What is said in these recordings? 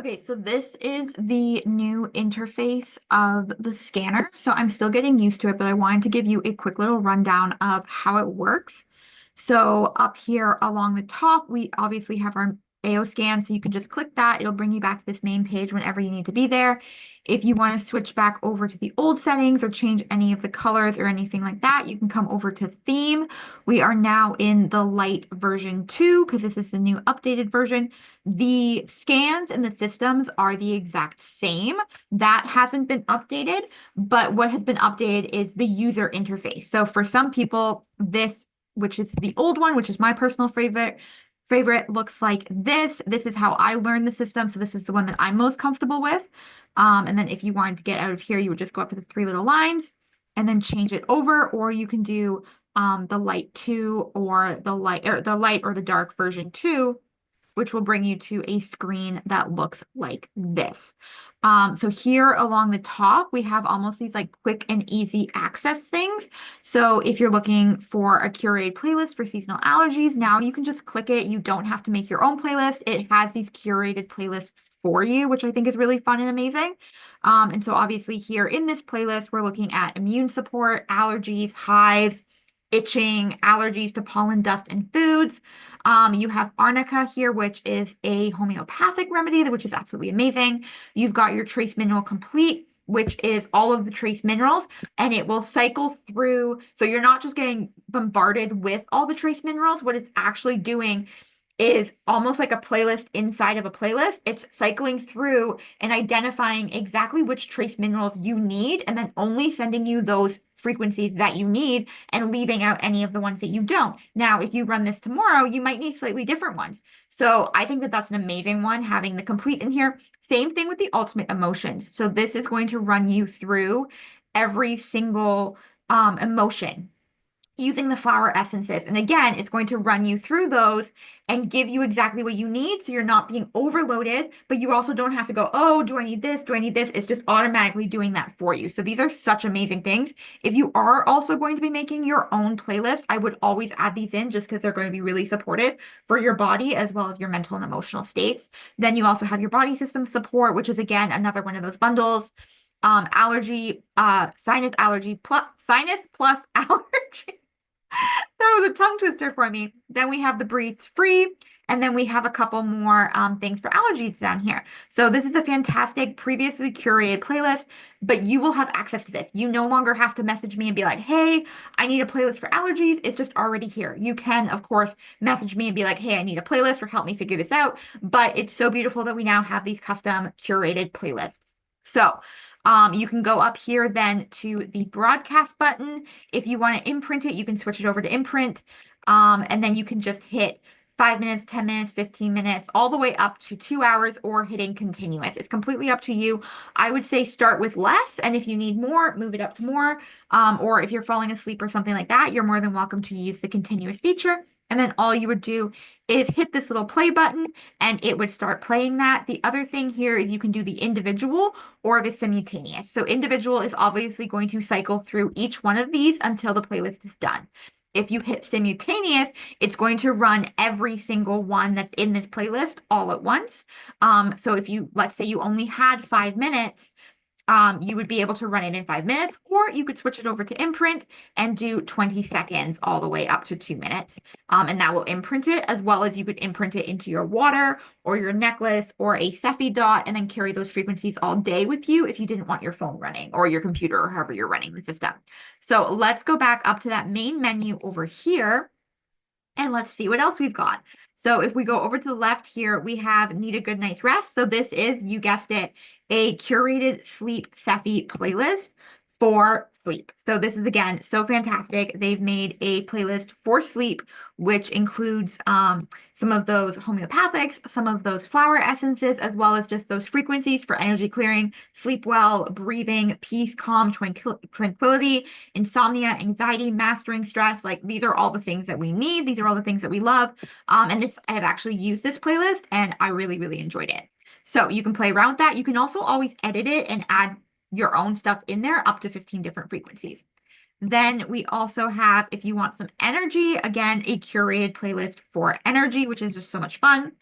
Okay, so this is the new interface of the scanner. So I'm still getting used to it, but I wanted to give you a quick little rundown of how it works. So up here along the top, we obviously have our AO scan. So you can just click that. It'll bring you back to this main page whenever you need to be there. If you want to switch back over to the old settings or change any of the colors or anything like that, you can come over to theme. We are now in the light version 2 because this is the new updated version. The scans and the systems are the exact same. That hasn't been updated, but what has been updated is the user interface. So for some people, this, which is the old one, which is my personal favorite, looks like this. This is how I learned the system. So this is the one that I'm most comfortable with. And then if you wanted to get out of here, you would just go up to the three little lines and then change it over, or you can do the light 2 or the light or the dark version 2, which will bring you to a screen that looks like this. So here along the top, we have almost these like quick and easy access things. So if you're looking for a curated playlist for seasonal allergies, now you can just click it. You don't have to make your own playlist. It has these curated playlists for you, which I think is really fun and amazing. And so obviously here in this playlist, we're looking at immune support, allergies, hives, itching, allergies to pollen, dust, and foods. You have arnica here, which is a homeopathic remedy, which is absolutely amazing. You've got your trace mineral complete, which is all of the trace minerals, and it will cycle through. So you're not just getting bombarded with all the trace minerals. What it's actually doing is almost like a playlist inside of a playlist. It's cycling through and identifying exactly which trace minerals you need, and then only sending you those frequencies that you need and leaving out any of the ones that you don't. Now, if you run this tomorrow, you might need slightly different ones. So I think that that's an amazing one, having the complete in here. Same thing with the ultimate emotions. So this is going to run you through every single emotion using the flower essences. And again, it's going to run you through those and give you exactly what you need. So you're not being overloaded, but you also don't have to go, oh, do I need this? Do I need this? It's just automatically doing that for you. So these are such amazing things. If you are also going to be making your own playlist, I would always add these in just because they're going to be really supportive for your body as well as your mental and emotional states. Then you also have your body system support, which is again, another one of those bundles. Sinus plus allergy. That was a tongue twister for me. Then we have the breathes free, and then we have a couple more things for allergies down here. So this is a fantastic previously curated playlist, but you will have access to this. You no longer have to message me and be like, hey, I need a playlist for allergies. It's just already here. You can, of course, message me and be like, hey, I need a playlist or help me figure this out. But it's so beautiful that we now have these custom curated playlists. So you can go up here then to the broadcast button. If you want to imprint it, you can switch it over to imprint. And then you can just hit 5 minutes, 10 minutes, 15 minutes, all the way up to 2 hours or hitting continuous. It's completely up to you. I would say start with less. And if you need more, move it up to more. Or if you're falling asleep or something like that, you're more than welcome to use the continuous feature. And then all you would do is hit this little play button and it would start playing that. The other thing here is you can do the individual or the simultaneous. So individual is obviously going to cycle through each one of these until the playlist is done. If you hit simultaneous, it's going to run every single one that's in this playlist all at once. So if you, let's say you only had 5 minutes, you would be able to run it in 5 minutes, or you could switch it over to imprint and do 20 seconds all the way up to 2 minutes. And that will imprint it, as well as you could imprint it into your water or your necklace or a Cepheid dot, and then carry those frequencies all day with you if you didn't want your phone running or your computer or however you're running the system. So let's go back up to that main menu over here and let's see what else we've got. So if we go over to the left here, we have Need a Good Night's Rest. So this is, you guessed it, a curated sleep Cepheid playlist for sleep. So this is, again, so fantastic. They've made a playlist for sleep, which includes some of those homeopathics, some of those flower essences, as well as just those frequencies for energy clearing, sleep well, breathing, peace, calm, tranquility, insomnia, anxiety, mastering stress. Like, these are all the things that we need. These are all the things that we love. And this, I have actually used this playlist and I really, really enjoyed it. So you can play around with that. You can also always edit it and add your own stuff in there, up to 15 different frequencies. Then we also have, if you want some energy, again, a curated playlist for energy, which is just so much fun.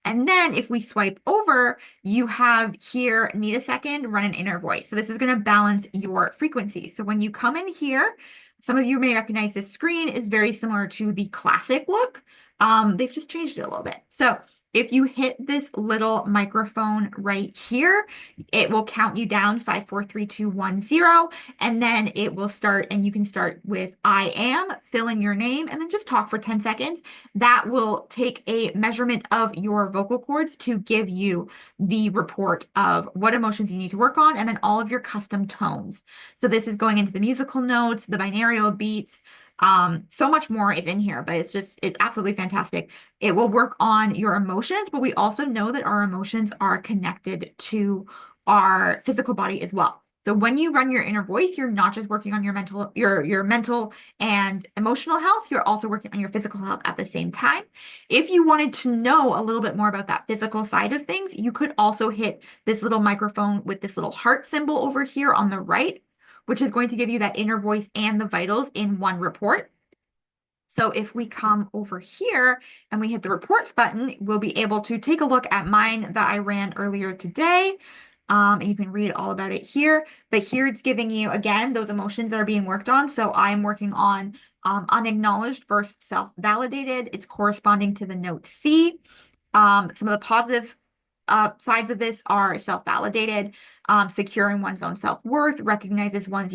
And then if we swipe over, you have here, need a second, run an inner voice. So this is going to balance your frequency. So when you come in here, some of you may recognize this screen is very similar to the classic look. They've just changed it a little bit. So if you hit this little microphone right here, it will count you down 5, 4, 3, 2, 1, 0. And then it will start, and you can start with I am, fill in your name, and then just talk for 10 seconds. That will take a measurement of your vocal cords to give you the report of what emotions you need to work on, and then all of your custom tones. So this is going into the musical notes, the binaural beats. So much more is in here, but it's absolutely fantastic. It will work on your emotions, but we also know that our emotions are connected to our physical body as well. So when you run your inner voice, you're not just working on your mental and emotional health, you're also working on your physical health at the same time. If you wanted to know a little bit more about that physical side of things, you could also hit this little microphone with this little heart symbol over here on the right, which is going to give you that inner voice and the vitals in one report. So if we come over here and we hit the reports button, we'll be able to take a look at mine that I ran earlier today. And you can read all about it here. But here it's giving you, again, those emotions that are being worked on. So I'm working on unacknowledged versus self-validated. It's corresponding to the note C. Some of the positive sides of this are self-validated, securing one's own self-worth, recognizes one's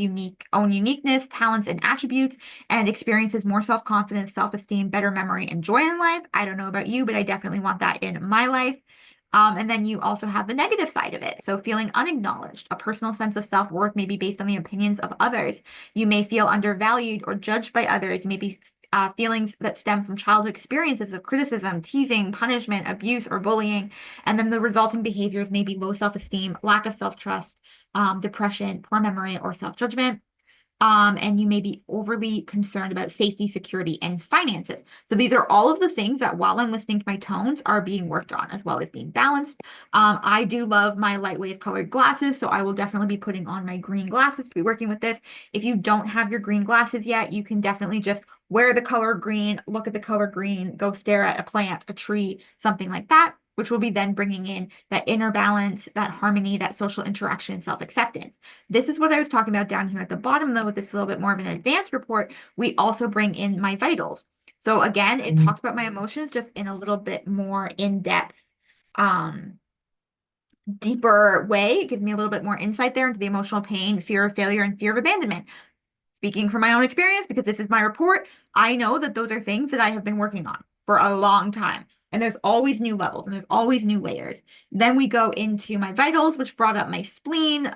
own uniqueness, talents, and attributes, and experiences more self-confidence, self-esteem, better memory, and joy in life. I don't know about you, but I definitely want that in my life. And then you also have the negative side of it. So feeling unacknowledged, a personal sense of self-worth may be based on the opinions of others. You may feel undervalued or judged by others. You may be feelings that stem from childhood experiences of criticism, teasing, punishment, abuse, or bullying. And then the resulting behaviors may be low self-esteem, lack of self-trust, depression, poor memory, or self-judgment. And you may be overly concerned about safety, security, and finances. So these are all of the things that while I'm listening to my tones are being worked on as well as being balanced. I do love my light wave colored glasses, so I will definitely be putting on my green glasses to be working with this. If you don't have your green glasses yet, you can definitely just wear the color green, look at the color green, go stare at a plant, a tree, something like that, which will be then bringing in that inner balance, that harmony, that social interaction, and self-acceptance. This is what I was talking about down here at the bottom, though, with this little bit more of an advanced report. We also bring in my vitals. So again, it talks about my emotions just in a little bit more in-depth, deeper way. It gives me a little bit more insight there into the emotional pain, fear of failure, and fear of abandonment. Speaking from my own experience, because this is my report, I know that those are things that I have been working on for a long time. And there's always new levels and there's always new layers. Then we go into my vitals, which brought up my spleen,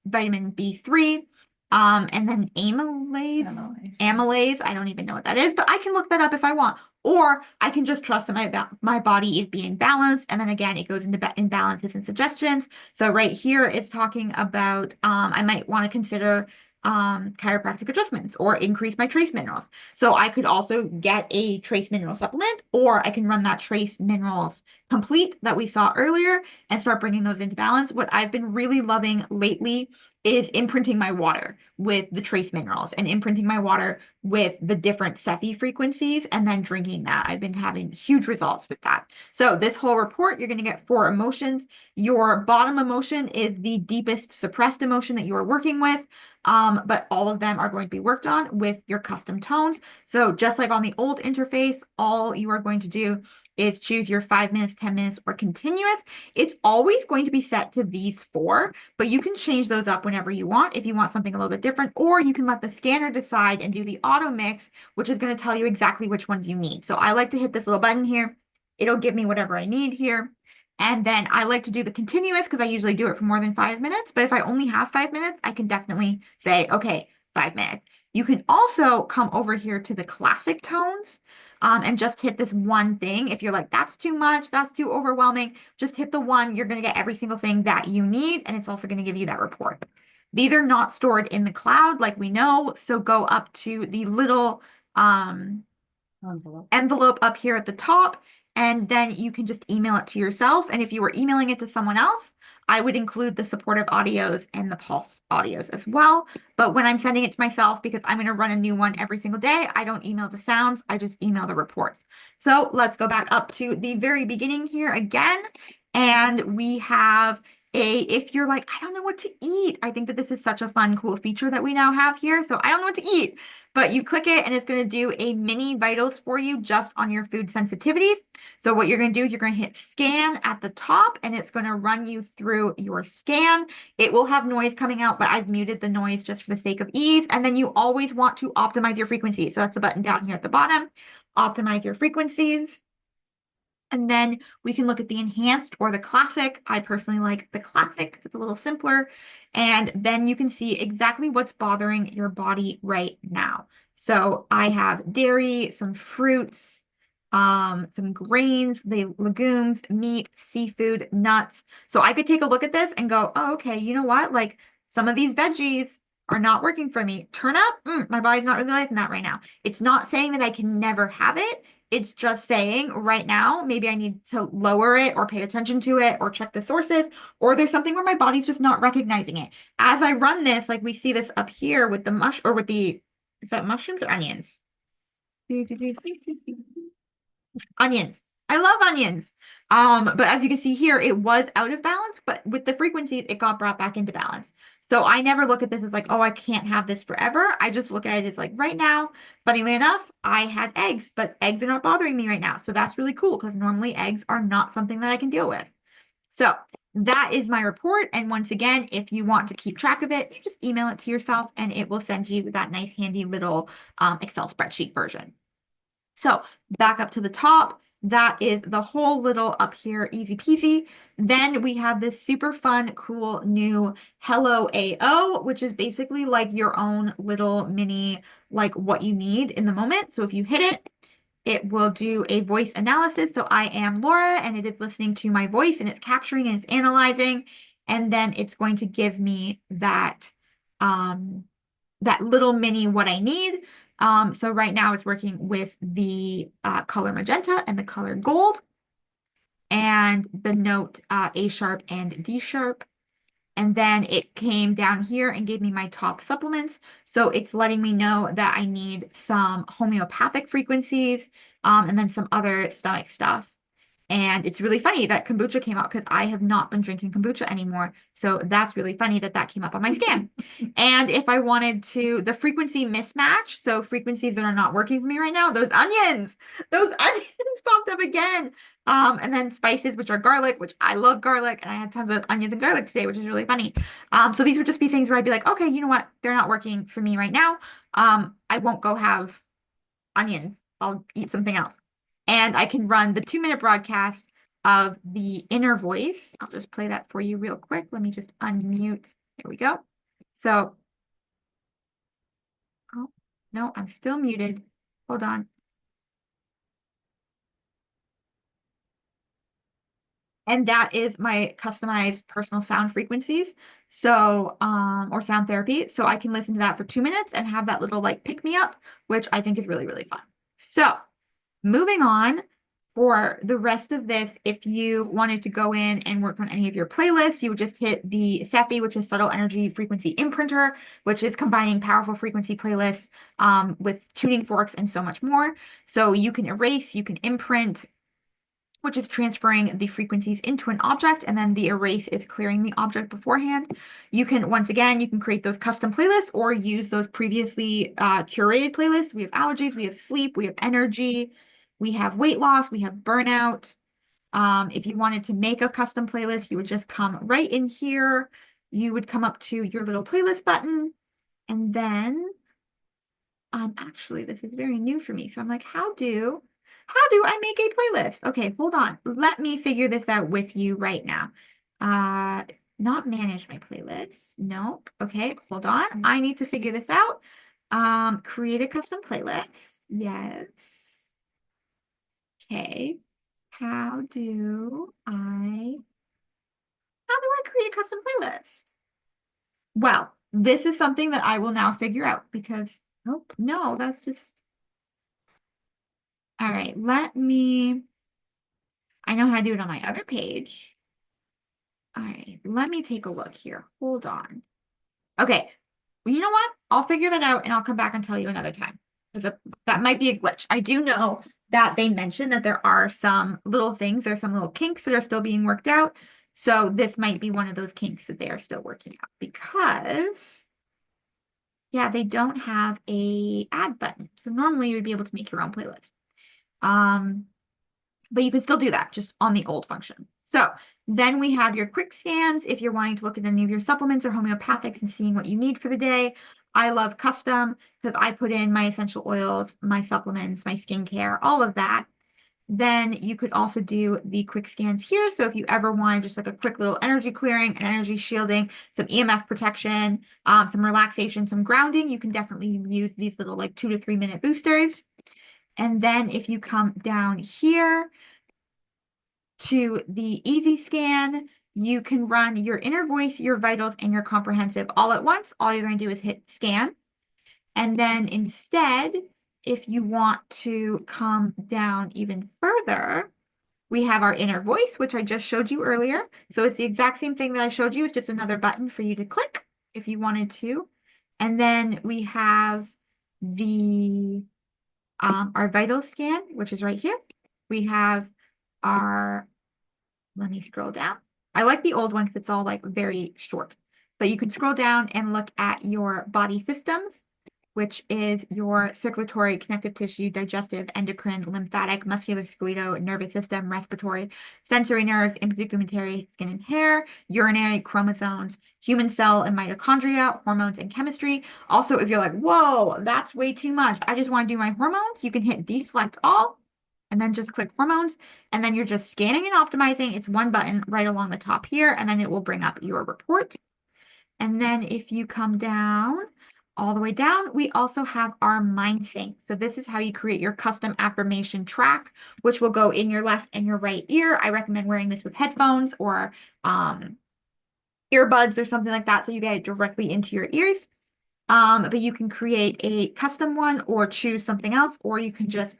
vitamin B3, and then amylase. I don't even know what that is, but I can look that up if I want. Or I can just trust that my body is being balanced. And then again, it goes into imbalances and suggestions. So right here, it's talking about I might want to consider chiropractic adjustments or increase my trace minerals. So I could also get a trace mineral supplement, or I can run that trace minerals complete that we saw earlier and start bringing those into balance. What I've been really loving lately is imprinting my water with the trace minerals and imprinting my water with the different Cepheid frequencies and then drinking that. I've been having huge results with that. So this whole report, you're going to get 4 emotions. Your bottom emotion is the deepest suppressed emotion that you are working with. But all of them are going to be worked on with your custom tones. So just like on the old interface, all you are going to do is choose your 5 minutes, 10 minutes, or continuous. It's always going to be set to these 4, but you can change those up whenever you want if you want something a little bit different, or you can let the scanner decide and do the auto mix, which is going to tell you exactly which ones you need. So I like to hit this little button here. It'll give me whatever I need here. And then I like to do the continuous because I usually do it for more than 5 minutes. But if I only have 5 minutes, I can definitely say, okay, 5 minutes. You can also come over here to the classic tones and just hit this one thing. If you're like, that's too much, that's too overwhelming, just hit the one. You're going to get every single thing that you need. And it's also going to give you that report. These are not stored in the cloud like we know. So go up to the little envelope up here at the top and then you can just email it to yourself. And if you were emailing it to someone else, I would include the supportive audios and the pulse audios as well. But when I'm sending it to myself, because I'm going to run a new one every single day, I don't email the sounds, I just email the reports. So let's go back up to the very beginning here again. And we have if you're like, I don't know what to eat. I think that this is such a fun, cool feature that we now have here. So I don't know what to eat, but you click it and it's going to do a mini vitals for you just on your food sensitivities. So what you're going to do is you're going to hit scan at the top and it's going to run you through your scan. It will have noise coming out, but I've muted the noise just for the sake of ease. And then you always want to optimize your frequency. So that's the button down here at the bottom. Optimize your frequencies. And then we can look at the enhanced or the classic. I personally like the classic. It's a little simpler. And then you can see exactly what's bothering your body right now. So I have dairy, some fruits, some grains, the legumes, meat, seafood, nuts. So I could take a look at this and go, oh, okay, you know what? Like some of these veggies are not working for me. Turn up, my body's not really liking that right now. It's not saying that I can never have it. It's just saying right now, maybe I need to lower it or pay attention to it or check the sources, or there's something where my body's just not recognizing it. As I run this, like we see this up here with the or with the, is that mushrooms or onions? Onions. I love onions. But as you can see here, it was out of balance, but with the frequencies, it got brought back into balance. So I never look at this as like, oh, I can't have this forever. I just look at it as like right now, funnily enough, I had eggs, but eggs are not bothering me right now. So that's really cool because normally eggs are not something that I can deal with. So that is my report. And once again, if you want to keep track of it, you just email it to yourself and it will send you that nice handy little Excel spreadsheet version. So back up to the top, that is the whole little up here, easy peasy. Then we have this super fun, cool new Hello AO, which is basically like your own little mini, like what you need in the moment. So if you hit it, it will do a voice analysis. So I am Laura and it is listening to my voice and it's capturing and it's analyzing. And then it's going to give me that little mini what I need. So right now it's working with the color magenta and the color gold and the note A sharp and D sharp. And then it came down here and gave me my top supplements. So it's letting me know that I need some homeopathic frequencies and then some other stomach stuff. And it's really funny that kombucha came out because I have not been drinking kombucha anymore. So that's really funny that that came up on my scan. And if I wanted to, the frequency mismatch, so frequencies that are not working for me right now, those onions popped up again. And then spices, which are garlic, which I love garlic. And I had tons of onions and garlic today, which is really funny. So these would just be things where I'd be like, okay, you know what? They're not working for me right now. I won't go have onions. I'll eat something else. And I can run the 2-minute broadcast of the inner voice. I'll just play that for you real quick. Let me just unmute. There we go. So, oh, no, I'm still muted. Hold on. And that is my customized personal sound frequencies. So, or sound therapy. So I can listen to that for 2 minutes and have that little like pick me up, which I think is really, really fun. So moving on, for the rest of this, if you wanted to go in and work on any of your playlists, you would just hit the Cephi, which is Subtle Energy Frequency Imprinter, which is combining powerful frequency playlists with tuning forks and so much more. So you can erase, you can imprint, which is transferring the frequencies into an object, and then the erase is clearing the object beforehand. You can, once again, you can create those custom playlists or use those previously curated playlists. We have allergies, we have sleep, we have energy, we have weight loss, we have burnout. If you wanted to make a custom playlist, you would just come right in here. You would come up to your little playlist button, and then actually, this is very new for me. So I'm like, how do I make a playlist? Okay, hold on. Let me figure this out with you right now. Not manage my playlist. Nope. Okay, hold on. I need to figure this out. Create a custom playlist. Yes. Okay. How do I create a custom playlist? Well, this is something that I will now figure out because, nope, no, that's just, all right, let me I know how to do it on my other page. All right, let me take a look here. Hold on. Okay, well, you know what? I'll figure that out and I'll come back and tell you another time. Because that might be a glitch. I do know that they mentioned that there are some little things, there's some little kinks that are still being worked out. So this might be one of those kinks that they are still working out because, yeah, they don't have a add button. So normally you would be able to make your own playlist. Um, but you can still do that just on the old function. So then we have your quick scans if you're wanting to look at any of your supplements or homeopathics and seeing what you need for the day. I love custom because I put in my essential oils, my supplements, my skincare, all of that. Then you could also do the quick scans here. So if you ever want just like a quick little energy clearing and energy shielding, some EMF protection, some relaxation, some grounding, you can definitely use these little like 2 to 3 minute boosters. And then if you come down here to the easy scan, you can run your inner voice, your vitals, and your comprehensive all at once. All you're going to do is hit scan. And then instead, if you want to come down even further, we have our inner voice, which I just showed you earlier. So it's the exact same thing that I showed you. It's just another button for you to click if you wanted to. And then we have the our vital scan, which is right here. We have our, let me scroll down. I like the old one because it's all like very short, but you can scroll down and look at your body systems, which is your circulatory, connective tissue, digestive, endocrine, lymphatic, musculoskeletal, nervous system, respiratory, sensory nerves, integumentary, skin and hair, urinary, chromosomes, human cell and mitochondria, hormones and chemistry. Also, if you're like, whoa, that's way too much, I just want to do my hormones, you can hit deselect all and then just click hormones. And then you're just scanning and optimizing. It's one button right along the top here, and then it will bring up your report. And then if you come down, all the way down, we also have our mind sync. So this is how you create your custom affirmation track, which will go in your left and your right ear. I recommend wearing this with headphones or earbuds or something like that so you get it directly into your ears. But you can create a custom one or choose something else, or you can just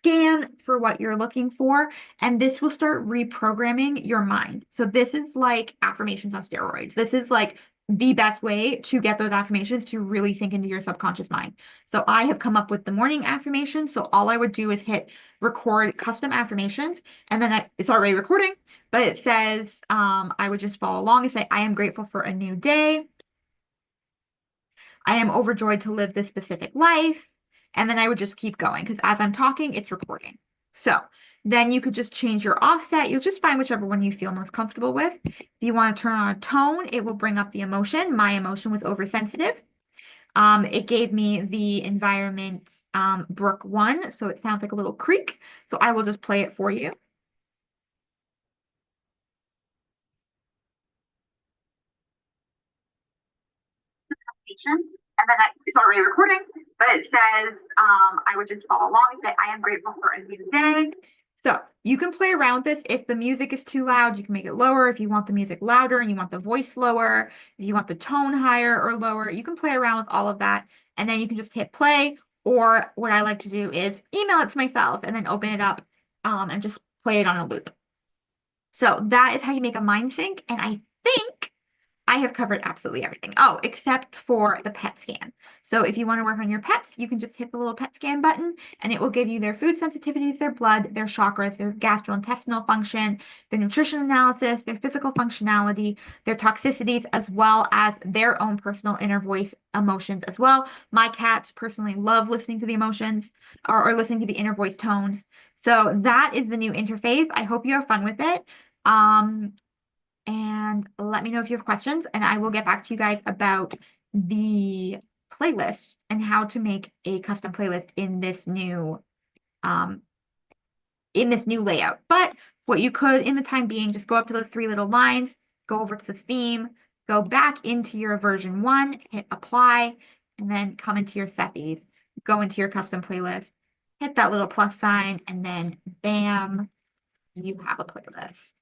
scan for what you're looking for, and this will start reprogramming your mind. So this is like affirmations on steroids. This is like the best way to get those affirmations to really sink into your subconscious mind. So I have come up with the morning affirmations. So all I would do is hit record custom affirmations, and then it's already recording, but it says I would just follow along and say, I am grateful for a new day. I am overjoyed to live this specific life. And then I would just keep going because as I'm talking, it's recording. So then you could just change your offset. You'll just find whichever one you feel most comfortable with. If you want to turn on a tone, it will bring up the emotion. My emotion was oversensitive. It gave me the environment Brook 1, so it sounds like a little creek. So I will just play it for you. And then it's already recording, but it says I would just follow along and say, I am grateful for a new day. So you can play around with this. If the music is too loud, you can make it lower. If you want the music louder and you want the voice lower, if you want the tone higher or lower, you can play around with all of that. And then you can just hit play. Or what I like to do is email it to myself and then open it up and just play it on a loop. So that is how you make a mind sync. And I think I have covered absolutely everything. Oh, except for the pet scan. So if you want to work on your pets, you can just hit the little pet scan button and it will give you their food sensitivities, their blood, their chakras, their gastrointestinal function, their nutrition analysis, their physical functionality, their toxicities, as well as their own personal inner voice emotions as well. My cats personally love listening to the emotions or listening to the inner voice tones. So that is the new interface. I hope you have fun with it. And let me know if you have questions, and I will get back to you guys about the playlist and how to make a custom playlist um in this new layout. But what you could in the time being, just go up to those three little lines, go over to the theme, go back into your version 1, hit apply, and then come into your settings, go into your custom playlist, hit that little plus sign, and then bam, you have a playlist.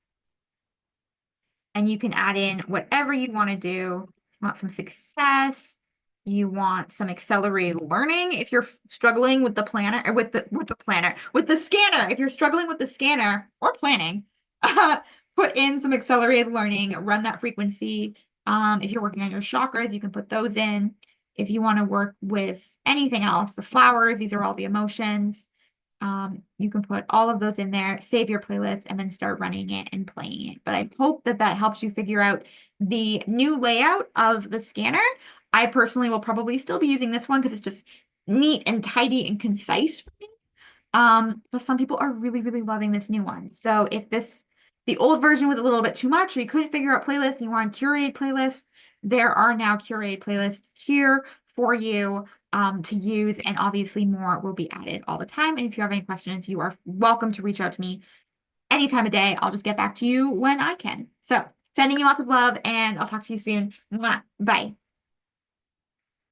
And you can add in whatever you want to do. You want some success. You want some accelerated learning. If you're struggling with the planner or with the planner, with the scanner, if you're struggling with the scanner or planning, put in some accelerated learning, run that frequency. If you're working on your chakras, you can put those in. If you want to work with anything else, the flowers, these are all the emotions. You can put all of those in there, save your playlist, and then start running it and playing it. But I hope that that helps you figure out the new layout of the scanner. I personally will probably still be using this one because it's just neat and tidy and concise for me. But some people are really, really loving this new one. So if the old version was a little bit too much, or you couldn't figure out playlists and you want curated playlists, there are now curated playlists here for you to use, and obviously more will be added all the time. And if you have any questions, you are welcome to reach out to me any time of day. I'll just get back to you when I can. So sending you lots of love, and I'll talk to you soon. Mwah. Bye.